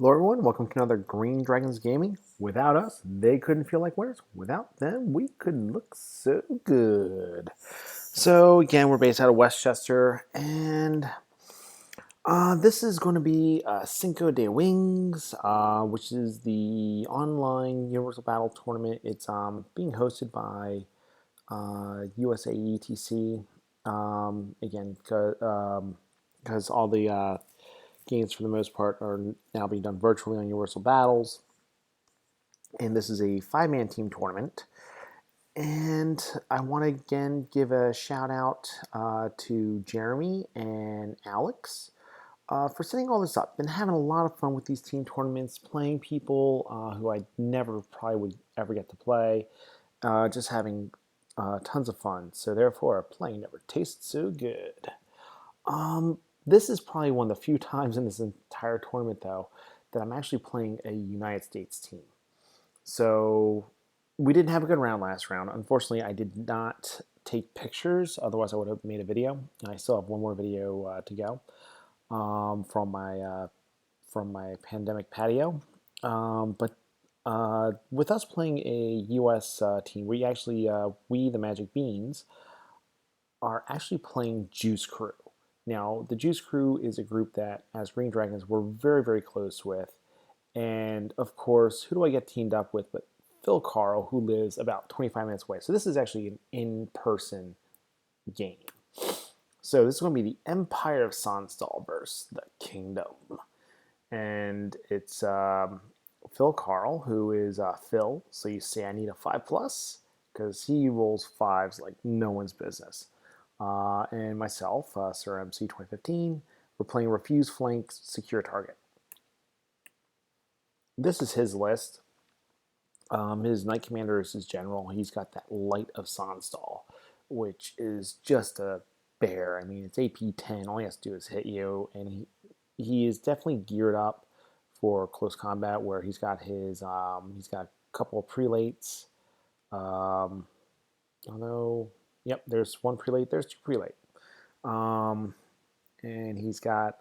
Hello, everyone. Welcome to another Green Dragons Gaming. Without us, they couldn't feel like winners. Without them, we couldn't look so good. So, again, we're based out of Westchester, and this is going to be Cinco de Wings, which is the online Universal Battle Tournament. It's being hosted by USA ETC. Again, because all the games for the most part are now being done virtually on Universal Battles. And this is a 5-man team tournament. And I want to again give a shout out to Jeremy and Alex for setting all this up. Been having a lot of fun with these team tournaments, playing people who I never probably would ever get to play, just having tons of fun. So therefore, playing never tastes so good. This is probably one of the few times in this entire tournament, though, that I'm actually playing a United States team. So we didn't have a good round last round. Unfortunately, I did not take pictures. Otherwise, I would have made a video. And I still have one more video to go from my pandemic patio. But with us playing a U.S. Team, we the Magic Beans are actually playing Juice Crew. Now, the Juice Crew is a group that, as Green Dragons, we're very, very close with. And of course, who do I get teamed up with but Phil Carl, who lives about 25 minutes away. So this is actually an in-person game. So this is going to be the Empire of Sonstal versus the Kingdom. And it's Phil Carl, who is Phil. So you say I need a 5+, because he rolls 5s like no one's business. And myself, Sir MC 2015, we're playing Refuse Flank, Secure Target. This is his list. His Knight Commander is his general. He's got that Light of Sonstal, which is just a bear. I mean, it's AP 10. All he has to do is hit you, and he is definitely geared up for close combat, where he's got he's got a couple of prelates. Although, yep, there's one prelate. There's two prelate. And he's got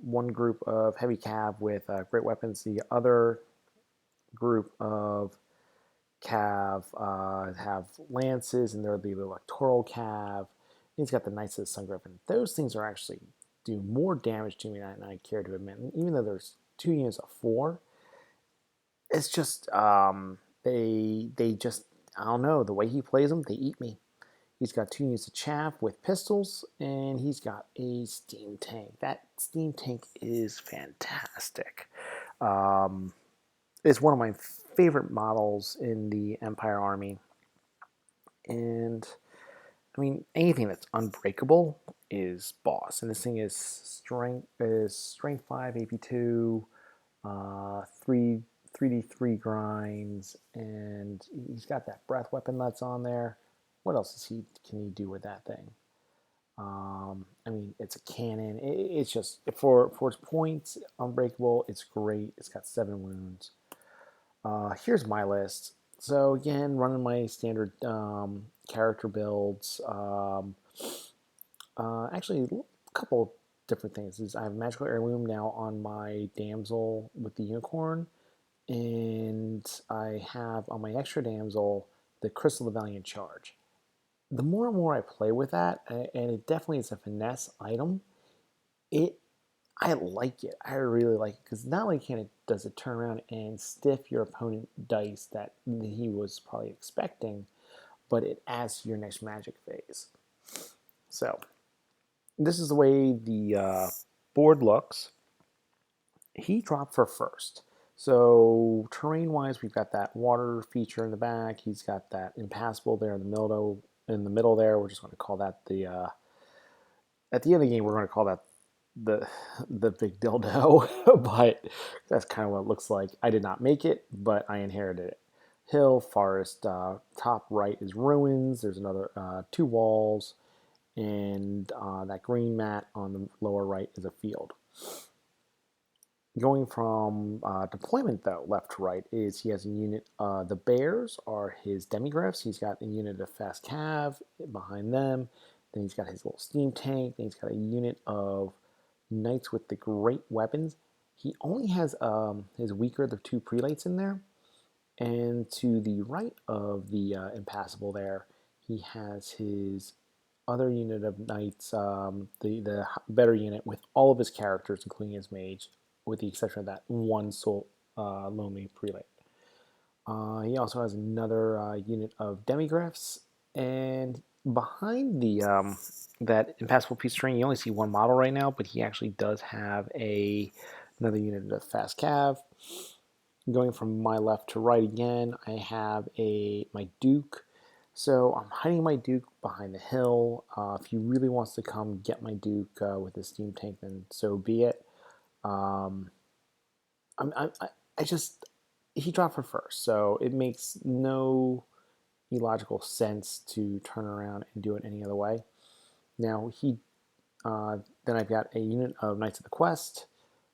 one group of heavy cav with great weapons. The other group of cav have lances, and they're the electoral cav. He's got the Knights of the Sun Griffin. Those things are actually do more damage to me than I care to admit. And even though there's 2 units of 4, it's just they just, I don't know, the way he plays them, they eat me. He's got 2 units of chaff with pistols, and he's got a steam tank. That steam tank is fantastic. It's one of my favorite models in the Empire Army. And I mean, anything that's unbreakable is boss. And this thing is strength 5, AP 2, 3D3 grinds, and he's got that breath weapon that's on there. What else can he do with that thing? I mean, it's a cannon. It's just for its points, unbreakable. It's great. It's got 7 wounds. Here's my list. So again, running my standard character builds. Actually, a couple different things. I have Magical Heirloom now on my Damsel with the Unicorn, and I have on my extra Damsel the Crystal of the Valiant Charge. The more and more I play with that, and it definitely is a finesse item, I like it. I really like it, because not only does it turn around and stiff your opponent dice that he was probably expecting, but it adds to your next magic phase. So this is the way the board looks. He dropped for first. So terrain-wise, we've got that water feature in the back. He's got that impassable there in the middle. In the middle there, we're just going to call that the. At the end of the game, we're going to call that the big dildo, but that's kind of what it looks like. I did not make it, but I inherited it. Hill, forest, top right is ruins. There's another 2 walls, and that green mat on the lower right is a field. Going from deployment, though, left to right, is he has a unit. The bears are his demigriffs. He's got a unit of fast cav behind them. Then he's got his little steam tank. Then he's got a unit of knights with the great weapons. he only has his weaker the 2 prelates in there, and to the right of the impassable there, he has his other unit of knights, the better unit with all of his characters, including his mage, with the exception of that one soul lonely prelate. He also has another unit of demigryphs, and behind the that impassable piece of string, you only see one model right now, but he actually does have another unit of fast cav. Going from my left to right again, I have my Duke. So I'm hiding my Duke behind the hill. If he really wants to come get my Duke with his steam tank, then so be it. Um, I just he dropped for first, so it makes no illogical sense to turn around and do it any other way. Now then I've got a unit of Knights of the Quest.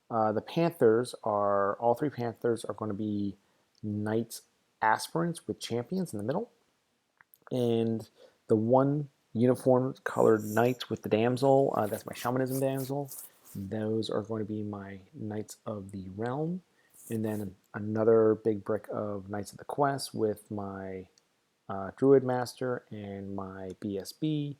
The Panthers are all 3 Panthers are going to be Knights aspirants with champions in the middle, and the one uniform colored Knights with the damsel, that's my shamanism damsel. Those are going to be my Knights of the Realm, and then another big brick of Knights of the Quest with my Druid Master and my BSB,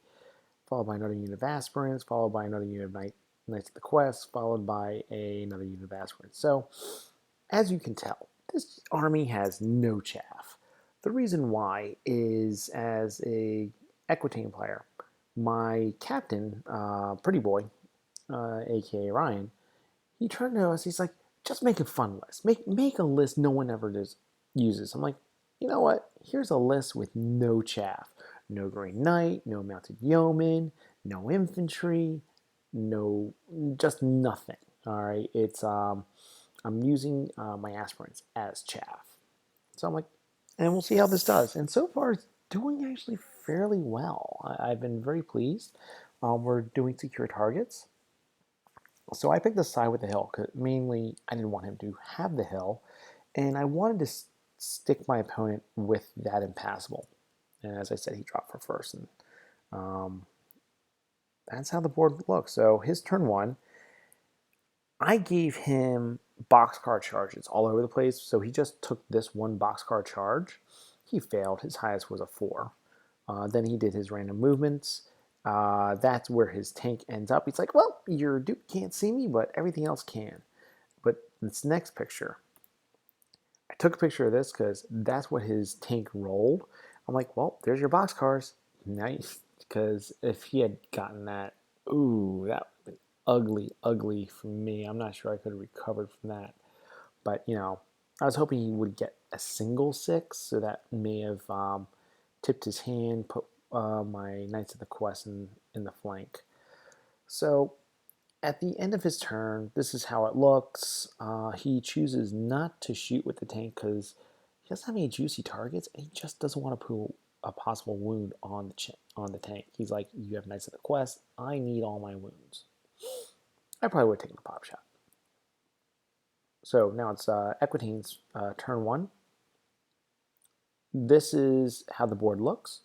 followed by another unit of aspirants, followed by another unit of Knights of the Quest, followed by another unit of aspirants. So, as you can tell, this army has no chaff. The reason why is, as a Equitane player, my captain, Pretty Boy, aka Ryan, he turned to us. He's like, "Just make a fun list. Make a list no one ever uses." I'm like, you know what? Here's a list with no chaff. No Green Knight, no Mounted Yeoman, no infantry, no, just nothing. All right, I'm using my aspirants as chaff. So I'm like, and we'll see how this does. And so far, it's doing actually fairly well. I've been very pleased. We're doing secure targets. So I picked the side with the hill because mainly I didn't want him to have the hill, and I wanted to stick my opponent with that impassable. And as I said, he dropped for first, and um, that's how the board looks. So his turn 1, I gave him boxcar charges all over the place. So he just took this one boxcar charge. He failed. His highest was a 4. Then he did his random movements. That's where his tank ends up. He's like, well, your Duke can't see me, but everything else can. But this next picture, I took a picture of this because that's what his tank rolled. I'm like, well, there's your boxcars. Nice. Because if he had gotten that, ooh, that would have been ugly, ugly for me. I'm not sure I could have recovered from that. But, I was hoping he would get a single 6, so that may have tipped his hand, put my Knights of the Quest in the flank. So at the end of his turn, this is how it looks. He chooses not to shoot with the tank because he doesn't have any juicy targets, and he just doesn't want to put a possible wound on the tank. He's like, you have Knights of the Quest. I need all my wounds. I probably would have taken the pop shot. So now it's Equitane's turn 1. This is how the board looks.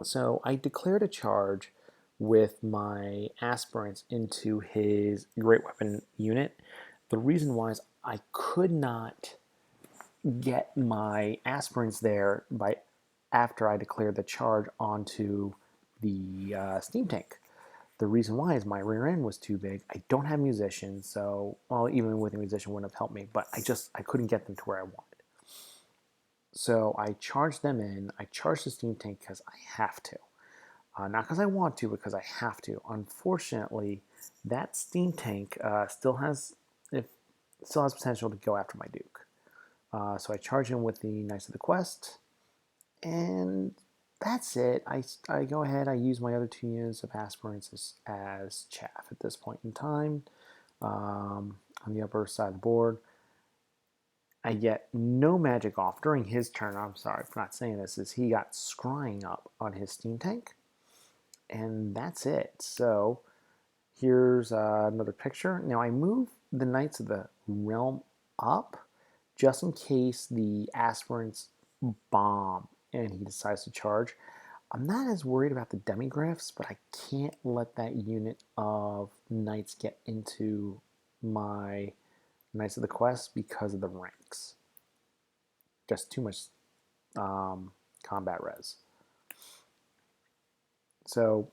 So I declared a charge with my aspirants into his great weapon unit. The reason why is I could not get my aspirants there by after I declared the charge onto the steam tank. The reason why is my rear end was too big. I don't have musicians, so well, even with a musician wouldn't have helped me, but I couldn't get them to where I wanted. So I charged them in. I charged the steam tank because I have to. Not because I want to, because I have to. Unfortunately, that steam tank still has potential to go after my Duke. So I charge him with the Knights of the Quest, and that's it. I go ahead. I use my other 2 units of aspirants as chaff at this point in time. On the upper side of the board, I get no magic off during his turn. I'm sorry for not saying this. Is he got scrying up on his steam tank, and that's it. So here's another picture. Now I move the Knights of the Realm up just in case the aspirants bomb and he decides to charge. I'm not as worried about the demigryphs, but I can't let that unit of knights get into my Knights of the Quest because of the ranks. Just too much combat res. So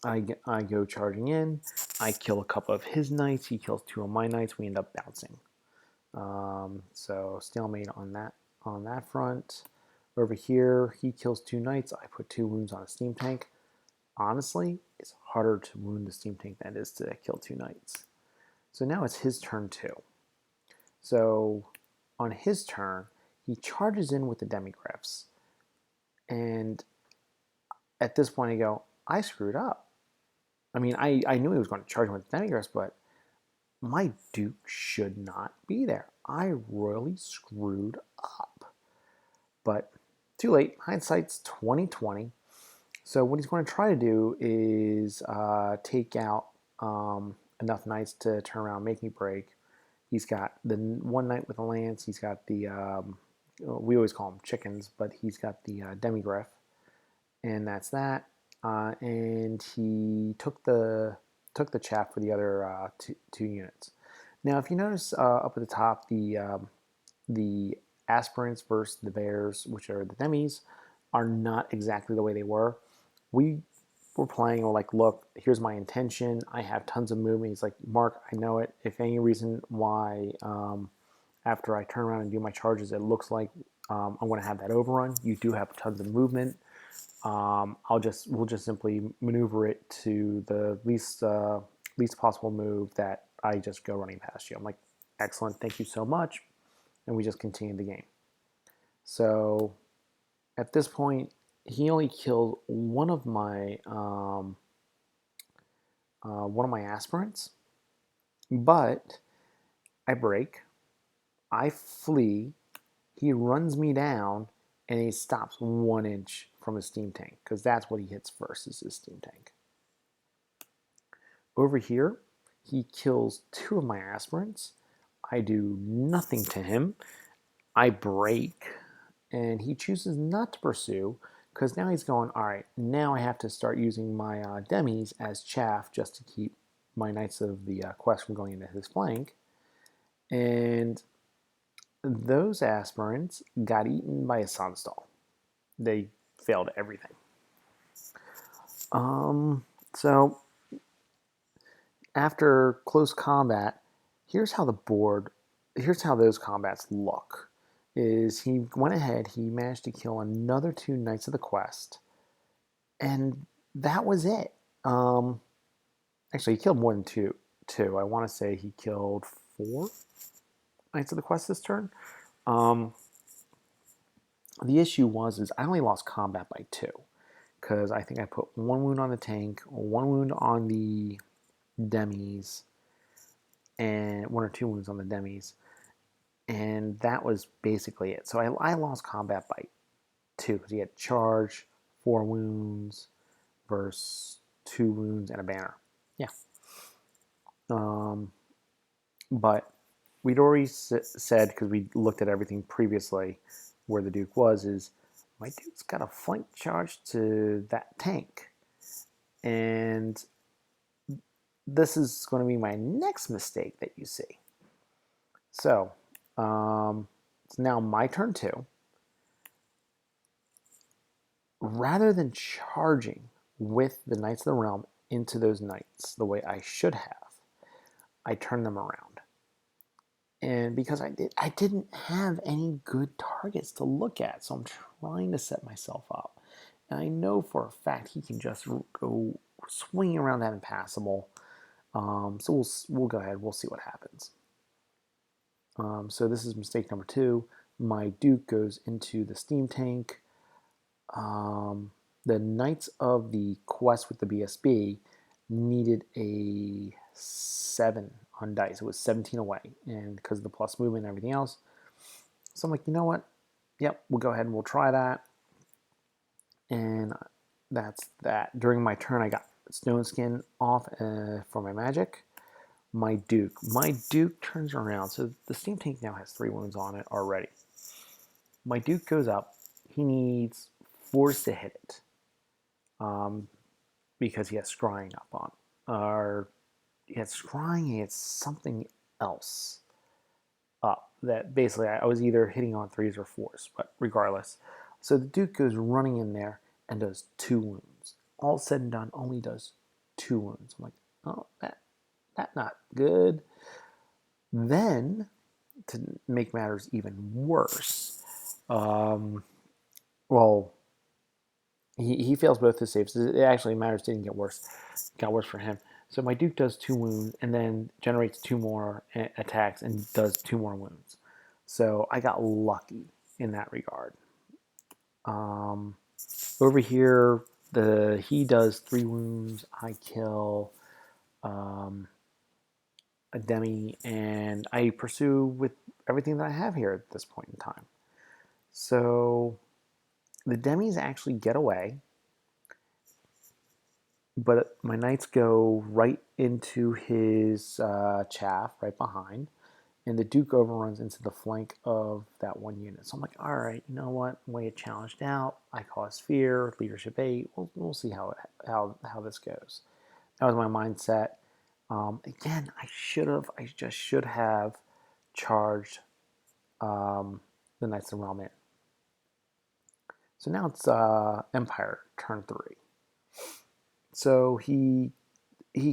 I go charging in. I kill a couple of his knights. He kills 2 of my knights. We end up bouncing. So stalemate on that front. Over here, he kills 2 knights. I put 2 wounds on a steam tank. Honestly, it's harder to wound the steam tank than it is to kill 2 knights. So now it's his turn too. So on his turn, he charges in with the demigriffs. And at this point, I go, I screwed up. I mean, I knew he was going to charge him with demigriffs, but my Duke should not be there. I royally screwed up. But too late. Hindsight's 2020. So what he's going to try to do is take out enough knights to turn around, make me break. He's got the one knight with a lance. He's got the we always call them chickens, but he's got the demigriff, and that's that. And he took the chaff for the other two units. Now, if you notice up at the top, the aspirants versus the bears, which are the demis, are not exactly the way they were. We were playing like, look, here's my intention. I have tons of movement. He's like, Mark, I know it. If any reason why after I turn around and do my charges, it looks like I'm going to have that overrun. You do have tons of movement. We'll just simply maneuver it to the least possible move that I just go running past you. I'm like, excellent, thank you so much, and we just continue the game. So at this point, he only killed one of my aspirants, but I break, I flee, he runs me down, and he stops 1 inch from his steam tank, because that's what he hits first, is his steam tank. Over here, he kills 2 of my aspirants. I do nothing to him. I break, and he chooses not to pursue, because now he's going, all right, now I have to start using my demis as chaff just to keep my Knights of the Quest from going into his flank. And those aspirants got eaten by a Sunstall. They failed everything. So after close combat, here's how those combats look. Is he went ahead, he managed to kill another 2 Knights of the Quest, and that was it. Actually, he killed more than two. I want to say he killed 4 Knights of the Quest this turn. The issue is I only lost combat by 2, because I think I put 1 wound on the tank, 1 wound on the demis, and 1 or 2 wounds on the demis, and that was basically it. So I lost combat by 2, because he had charge, 4 wounds versus 2 wounds and a banner. Yeah. But we'd already said, because we looked at everything previously where the Duke was, is my Duke's got a flank charge to that tank. And this is going to be my next mistake that you see. So it's now my turn too. Rather than charging with the Knights of the Realm into those knights the way I should have, I turned them around. And because I didn't have any good targets to look at, so I'm trying to set myself up. And I know for a fact he can just go swinging around that impassable. So we'll go ahead. We'll see what happens. So this is mistake number 2. My Duke goes into the steam tank. The Knights of the Quest with the BSB needed a 7 on dice. It was 17 away, and because of the plus movement and everything else. So I'm like, you know what? Yep, we'll go ahead and we'll try that. And that's that. During my turn, I got Stone Skin off for my magic. My Duke turns around. So the steam tank now has 3 wounds on it already. My Duke goes up. He needs force to hit it, because he has scrying up on, or he has scrying. He has something else. up that basically I was either hitting on threes or fours, but regardless. So the Duke goes running in there and does 2 wounds. All said and done, only does 2 wounds. I'm like, oh, that not good. Then, to make matters even worse, well, he fails both his saves. It actually matters didn't get worse. It got worse for him. So my Duke does 2 wounds and then generates 2 more attacks and does 2 more wounds. So I got lucky in that regard. Over here, he does 3 wounds. I kill a demi, and I pursue with everything that I have here at this point in time. So the demis actually get away, but my knights go right into his chaff right behind, and the Duke overruns into the flank of that one unit. So I'm like, all right, you know what? I'm going to get challenged out. I cause fear, leadership 8. We'll see how this goes. That was my mindset. Again, I just should have charged the Knights of the Realm in. So now it's Empire turn 3. So he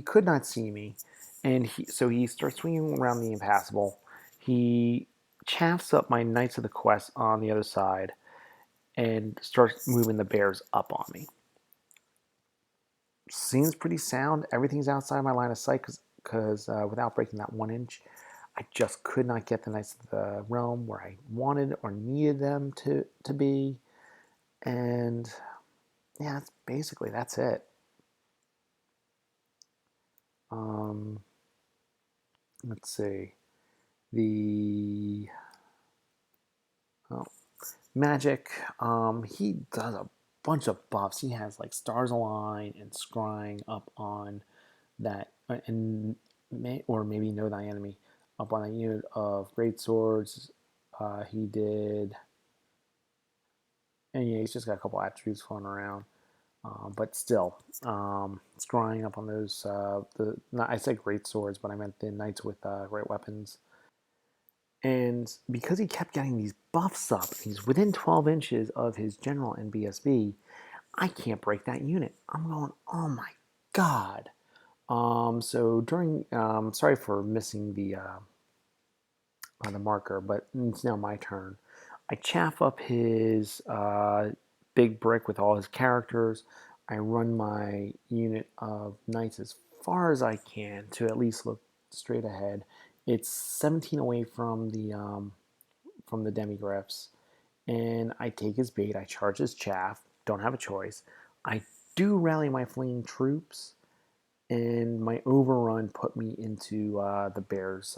could not see me, and so he starts swinging around the impassable. He chaffs up my Knights of the Quest on the other side and starts moving the bears up on me. Seems pretty sound. Everything's outside my line of sight because without breaking that 1 inch, I just could not get the Knights of the Realm where I wanted or needed them to be. And yeah, that's it. Um, let's see. The oh, Magic, he does a bunch of buffs. He has like Stars Align and Scrying up on that, and or maybe Know Thy Enemy up on that unit of Great Swords. He did, and yeah, he's just got a couple attributes floating around. But still, scrying up on those. I said great swords, but I meant the knights with great weapons. And because he kept getting these buffs up, he's within 12 inches of his general and BSB. I can't break that unit. I'm going, oh my god. So during, sorry for missing the marker, but it's now my turn. I chaff up his big brick with all his characters. I run my unit of knights as far as I can to at least look straight ahead. It's 17 away from the demigriffs, and I take his bait. I charge his chaff. Don't have a choice. I do rally my fleeing troops, and my overrun put me into the bears.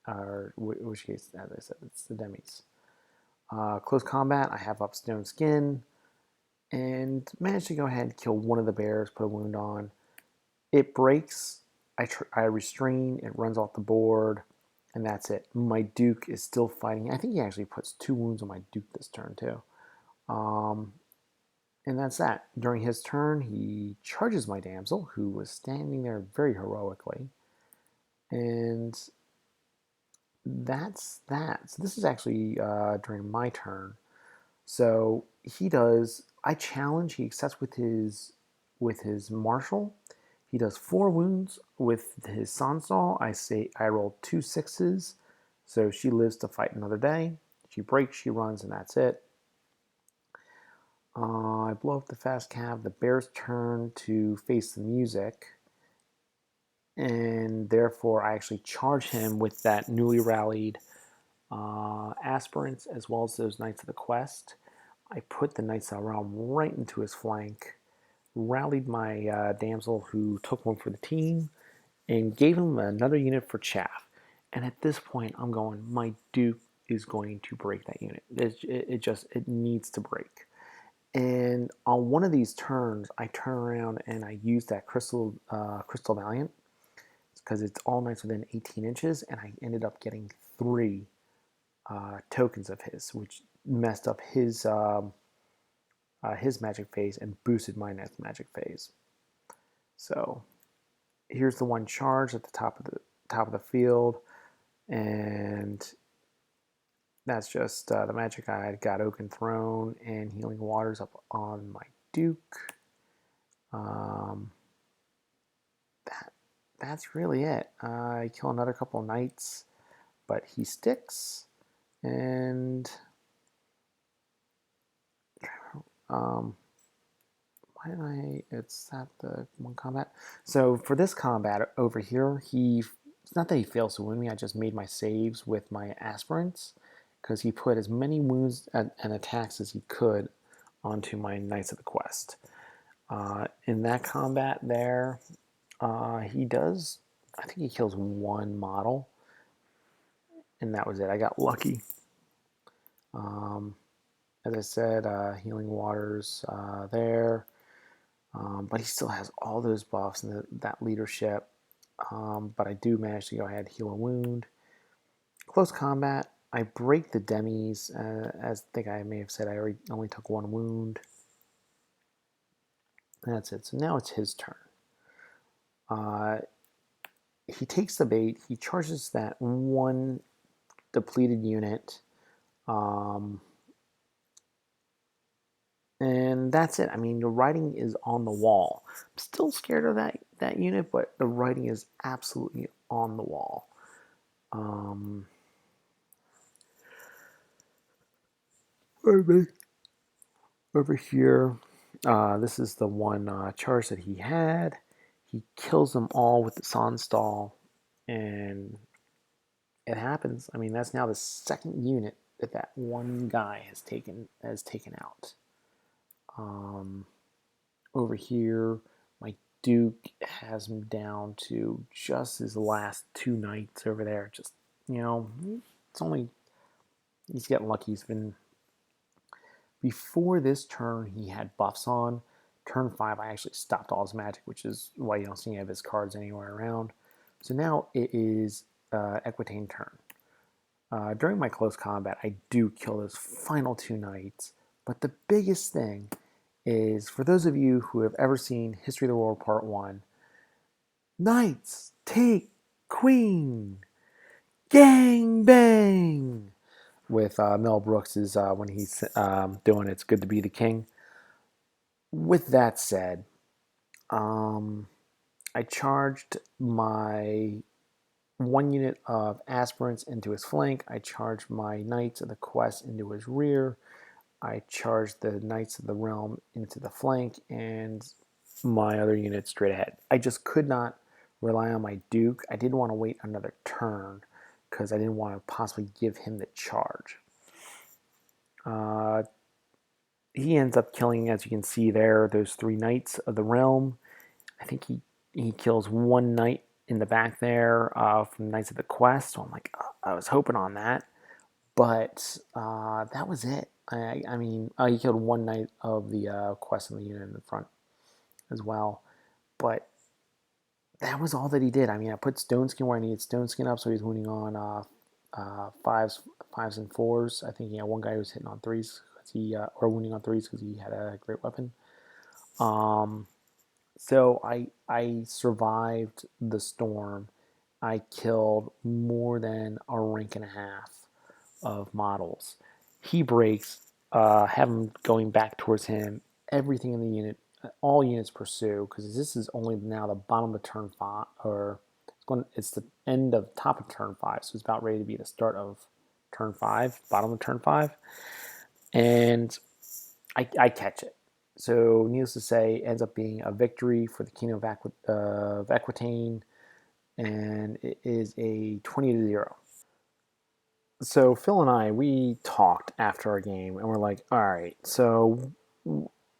Or which case, as I said, it's the demis. Close combat, I have up Stone Skin, and managed to go ahead and kill one of the bears, put a wound on. It breaks, I restrain, it runs off the board, and that's it. My Duke is still fighting. I think he actually puts 2 wounds on my Duke this turn, too. And that's that. During his turn, he charges my damsel, who was standing there very heroically. And that's that. So this is actually during my turn. So he does. I challenge. He accepts with his marshal. He does 4 wounds with his Sonsal. I roll 2 6s, so she lives to fight another day. She breaks, she runs, and that's it. I blow up the fast cab. The bear's turn to face the music, and therefore I actually charge him with that newly rallied aspirants as well as those Knights of the Quest. I put the Knights of the Realm right into his flank, rallied my damsel who took one for the team, and gave him another unit for chaff. And at this point, I'm going, my Duke is going to break that unit. It needs to break. And on one of these turns, I turn around and I use that Crystal Valiant because it's all knights within 18 inches, and I ended up getting 3 tokens of his, which messed up his magic phase and boosted my next magic phase. So here's the one charge at the top of the field. And that's just the magic I got Oaken Throne and Healing Waters up on my Duke. That's really it. I kill another couple of knights, but he sticks. And why did I? It's at the one combat. So for this combat over here, it's not that he fails to wound me. I just made my saves with my aspirants because he put as many wounds and attacks as he could onto my Knights of the Quest. In that combat there, he does. I think he kills one model, and that was it. I got lucky. As I said, Healing Waters there. But he still has all those buffs and that leadership. But I do manage to go ahead and heal a wound. Close combat, I break the demis. As I think I may have said, I only took one wound. And that's it. So now it's his turn. He takes the bait. He charges that one depleted unit. And that's it. I mean, the writing is on the wall. I'm still scared of that unit, but the writing is absolutely on the wall. Over here, this is the one charge that he had. He kills them all with the Sonstal, and it happens. I mean, that's now the second unit that one guy has taken out. Over here, my Duke has him down to just his last two knights over there. Just, it's only, he's getting lucky. He's been, before this turn, he had buffs on. Turn 5, I actually stopped all his magic, which is why you don't see any of his cards anywhere around. So now it is Equitane turn. During my close combat, I do kill those final two knights. But the biggest thing is, for those of you who have ever seen History of the World Part 1, knights take queen, gang bang, with Mel Brooks is when he's doing It's Good to Be the King. With that said, I charged my one unit of aspirants into his flank. I charged my Knights of the Quest into his rear. I charged the Knights of the Realm into the flank, and my other unit straight ahead. I just could not rely on my Duke. I didn't want to wait another turn because I didn't want to possibly give him the charge. He ends up killing, as you can see there, those three Knights of the Realm. I think he kills one Knight in the back there from Knights of the Quest. So I'm like, I was hoping on that. But that was it. I mean, he killed one Knight of the Quest in the unit in the front as well. But that was all that he did. I mean, I put Stone Skin where I needed Stone Skin up, so he's wounding on fives and fours. I think one guy was hitting on threes or wounding on threes because he had a great weapon. So I survived the storm. I killed more than a rank and a half of models. He breaks, have him going back towards him. Everything in the unit, all units pursue, because this is only now the bottom of turn 5, or it's the end of top of turn 5, so it's about ready to be the start of turn 5, bottom of turn 5, and I catch it. So needless to say, it ends up being a victory for the Kingdom of Equitane, and it is a 20-0. So Phil and I, we talked after our game, and we're like, all right, so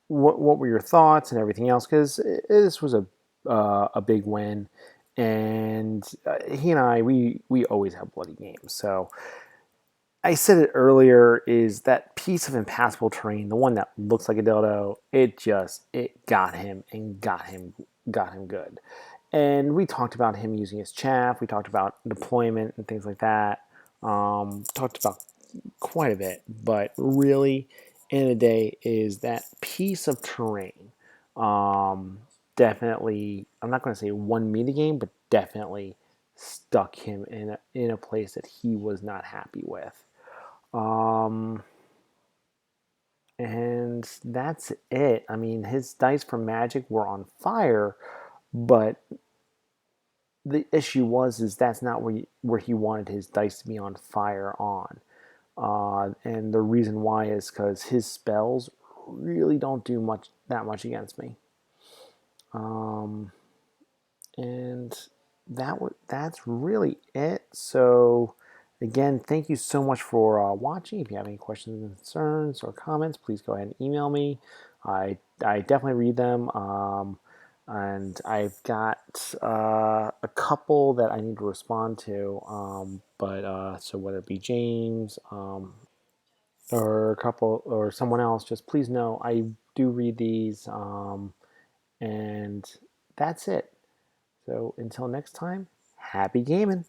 what were your thoughts and everything else? Because this was a big win, and he and I, we always have bloody games. So I said it earlier, is that piece of impassable terrain, the one that looks like a dildo, it got him and got him good. And we talked about him using his chaff. We talked about deployment and things like that. Talked about quite a bit, but really, end of the day, is that piece of terrain. Definitely, I'm not going to say won me the game, but definitely stuck him in a place that he was not happy with. Um, and that's it. I mean, his dice for Magic were on fire, but the issue was is that's not where he wanted his dice to be on fire on. And the reason why is because his spells really don't do much against me. Um, and that's really it. So again, thank you so much for watching. If you have any questions, concerns, or comments, please go ahead and email me. I definitely read them. And I've got a couple that I need to respond to. But so whether it be James or a couple or someone else, just please know I do read these. And that's it. So until next time, happy gaming.